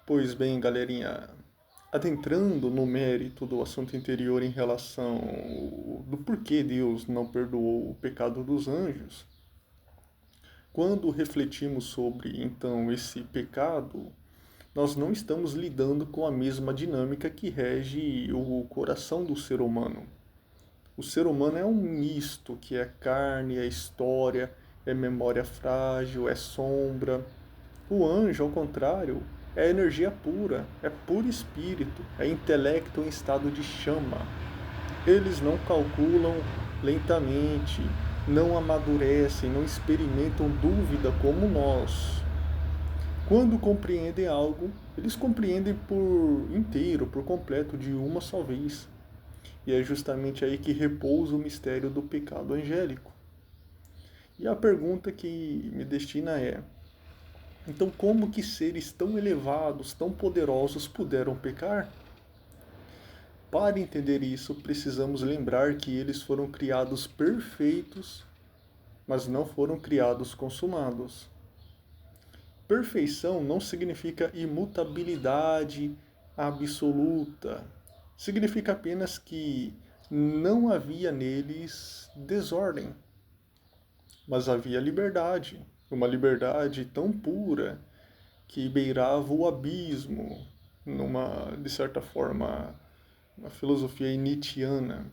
Pois bem, galerinha, adentrando no mérito do assunto anterior em relação do porquê Deus não perdoou o pecado dos anjos, quando refletimos sobre então esse pecado, nós não estamos lidando com a mesma dinâmica que rege o coração do ser humano. O ser humano é um misto que é carne, é história, é memória frágil, é sombra. O anjo, ao contrário, é energia pura, é puro espírito, é intelecto em estado de chama. Eles não calculam lentamente, não amadurecem, não experimentam dúvida como nós. Quando compreendem algo, eles compreendem por inteiro, por completo, de uma só vez. E é justamente aí que repousa o mistério do pecado angélico. E a pergunta que me destina é: então, como que seres tão elevados, tão poderosos puderam pecar? Para entender isso, precisamos lembrar que eles foram criados perfeitos, mas não foram criados consumados. Perfeição não significa imutabilidade absoluta. Significa apenas que não havia neles desordem, mas havia liberdade, uma liberdade tão pura que beirava o abismo, de certa forma, uma filosofia nietzschiana.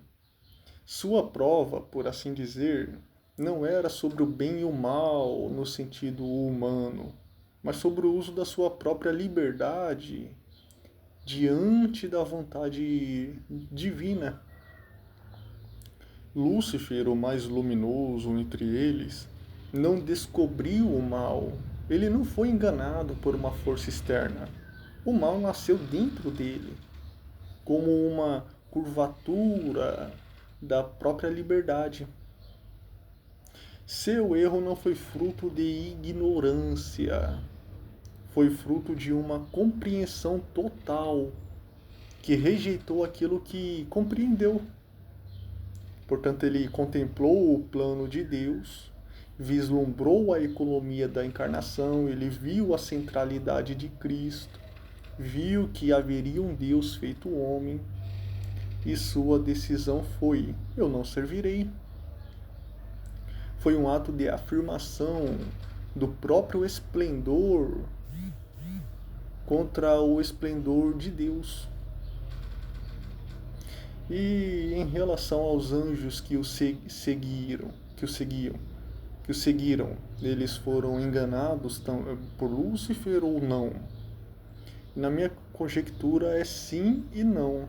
Sua prova, por assim dizer, não era sobre o bem e o mal no sentido humano, mas sobre o uso da sua própria liberdade diante da vontade divina. Lúcifer, o mais luminoso entre eles, não descobriu o mal. Ele não foi enganado por uma força externa. O mal nasceu dentro dele, como uma curvatura da própria liberdade. Seu erro não foi fruto de ignorância, foi fruto de uma compreensão total que rejeitou aquilo que compreendeu. Portanto, ele contemplou o plano de Deus, vislumbrou a economia da encarnação, ele viu a centralidade de Cristo, viu que haveria um Deus feito homem, e sua decisão foi: eu não servirei. Foi um ato de afirmação do próprio esplendor contra o esplendor de Deus. E em relação aos anjos que o seguiram, eles foram enganados por Lúcifer ou não? Na minha conjectura é sim e não.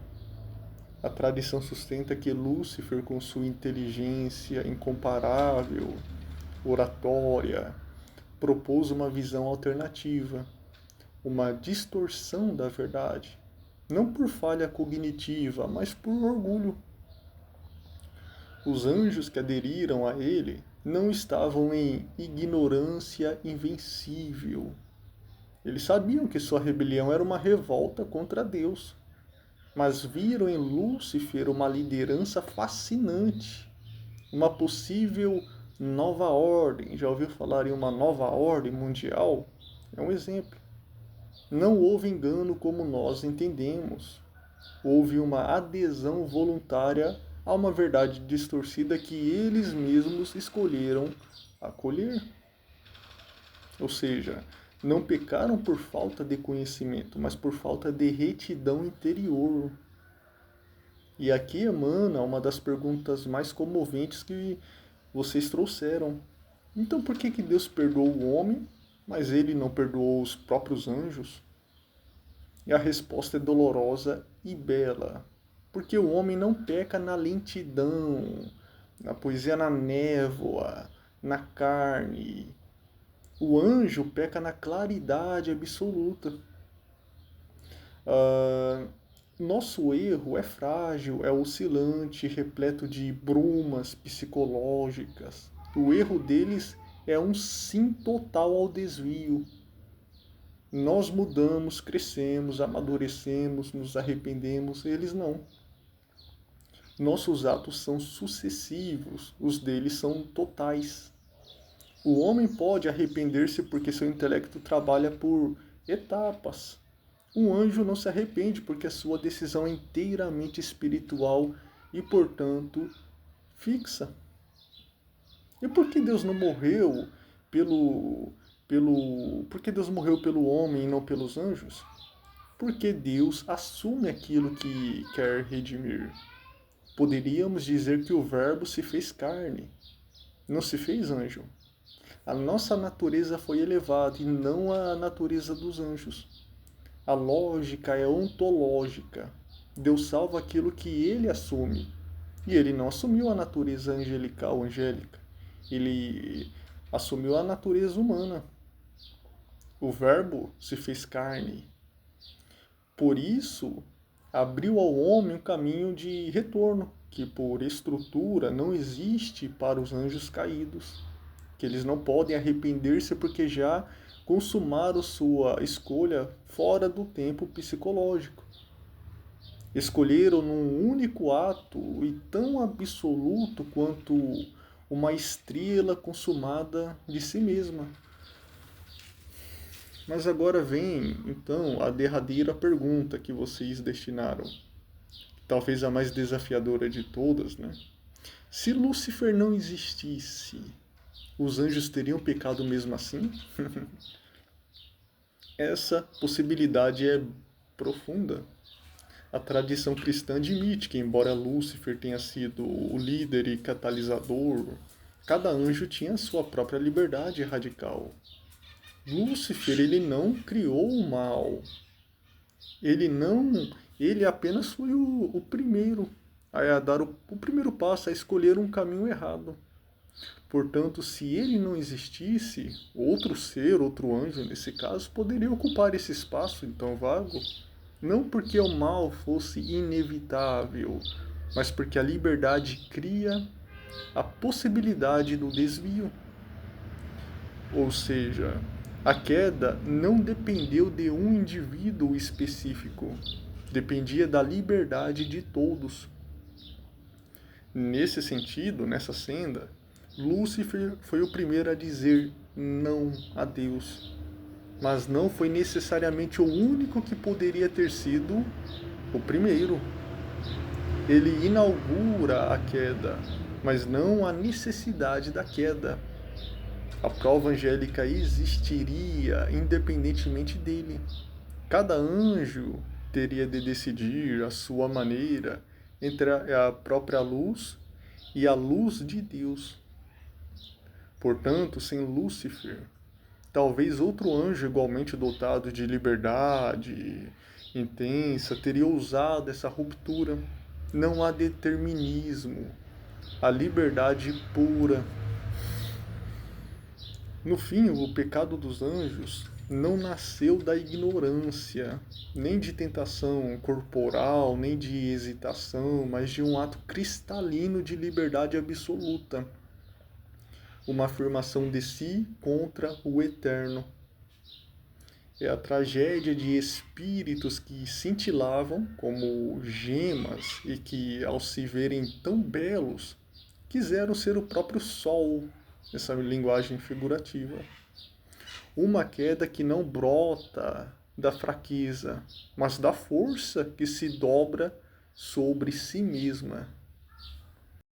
A tradição sustenta que Lúcifer, com sua inteligência incomparável, oratória, propôs uma visão alternativa, uma distorção da verdade, não por falha cognitiva, mas por orgulho. Os anjos que aderiram a ele não estavam em ignorância invencível. Eles sabiam que sua rebelião era uma revolta contra Deus, mas viram em Lúcifer uma liderança fascinante, uma possível nova ordem. Já ouviu falar em uma nova ordem mundial? É um exemplo. Não houve engano como nós entendemos. Houve uma adesão voluntária a uma verdade distorcida que eles mesmos escolheram acolher. Ou seja, não pecaram por falta de conhecimento, mas por falta de retidão interior. E aqui emana uma das perguntas mais comoventes que vocês trouxeram. Então por que Deus perdoou o homem, mas ele não perdoou os próprios anjos? E a resposta é dolorosa e bela. Porque o homem não peca na lentidão, na poesia na névoa, na carne. O anjo peca na claridade absoluta. Nosso erro é frágil, é oscilante, repleto de brumas psicológicas. O erro deles é um sim total ao desvio. Nós mudamos, crescemos, amadurecemos, nos arrependemos, eles não. Nossos atos são sucessivos, os deles são totais. O homem pode arrepender-se porque seu intelecto trabalha por etapas. Um anjo não se arrepende porque a sua decisão é inteiramente espiritual e, portanto, fixa. E por que Deus não morreu por que Deus morreu pelo homem e não pelos anjos? Porque Deus assume aquilo que quer redimir. Poderíamos dizer que o Verbo se fez carne, não se fez anjo. A nossa natureza foi elevada e não a natureza dos anjos. A lógica é ontológica. Deus salva aquilo que ele assume. E ele não assumiu a natureza angelical, angélica. Ele assumiu a natureza humana. O Verbo se fez carne. Por isso, abriu ao homem um caminho de retorno, que por estrutura não existe para os anjos caídos, que eles não podem arrepender-se porque já consumaram sua escolha fora do tempo psicológico. Escolheram num único ato e tão absoluto quanto uma estrela consumada de si mesma. Mas agora vem, então, a derradeira pergunta que vocês destinaram. Talvez a mais desafiadora de todas, né? Se Lúcifer não existisse, os anjos teriam pecado mesmo assim? Essa possibilidade é profunda. A tradição cristã admite que, embora Lúcifer tenha sido o líder e catalisador, cada anjo tinha sua própria liberdade radical. Lúcifer, ele não criou o mal. Ele apenas foi o primeiro a dar o primeiro passo, a escolher um caminho errado. Portanto, se ele não existisse, outro ser, outro anjo nesse caso, poderia ocupar esse espaço então vago. Não porque o mal fosse inevitável, mas porque a liberdade cria a possibilidade do desvio. Ou seja, a queda não dependeu de um indivíduo específico, dependia da liberdade de todos. Nesse sentido, nessa senda, Lúcifer foi o primeiro a dizer não a Deus, mas não foi necessariamente o único que poderia ter sido o primeiro. Ele inaugura a queda, mas não a necessidade da queda. A prova angélica existiria independentemente dele. Cada anjo teria de decidir a sua maneira entre a própria luz e a luz de Deus. Portanto, sem Lúcifer, talvez outro anjo igualmente dotado de liberdade intensa teria usado essa ruptura. Não há determinismo, a liberdade pura. No fim, o pecado dos anjos não nasceu da ignorância, nem de tentação corporal, nem de hesitação, mas de um ato cristalino de liberdade absoluta. Uma afirmação de si contra o eterno. É a tragédia de espíritos que cintilavam como gemas e que, ao se verem tão belos, quiseram ser o próprio sol, essa linguagem figurativa. Uma queda que não brota da fraqueza, mas da força que se dobra sobre si mesma.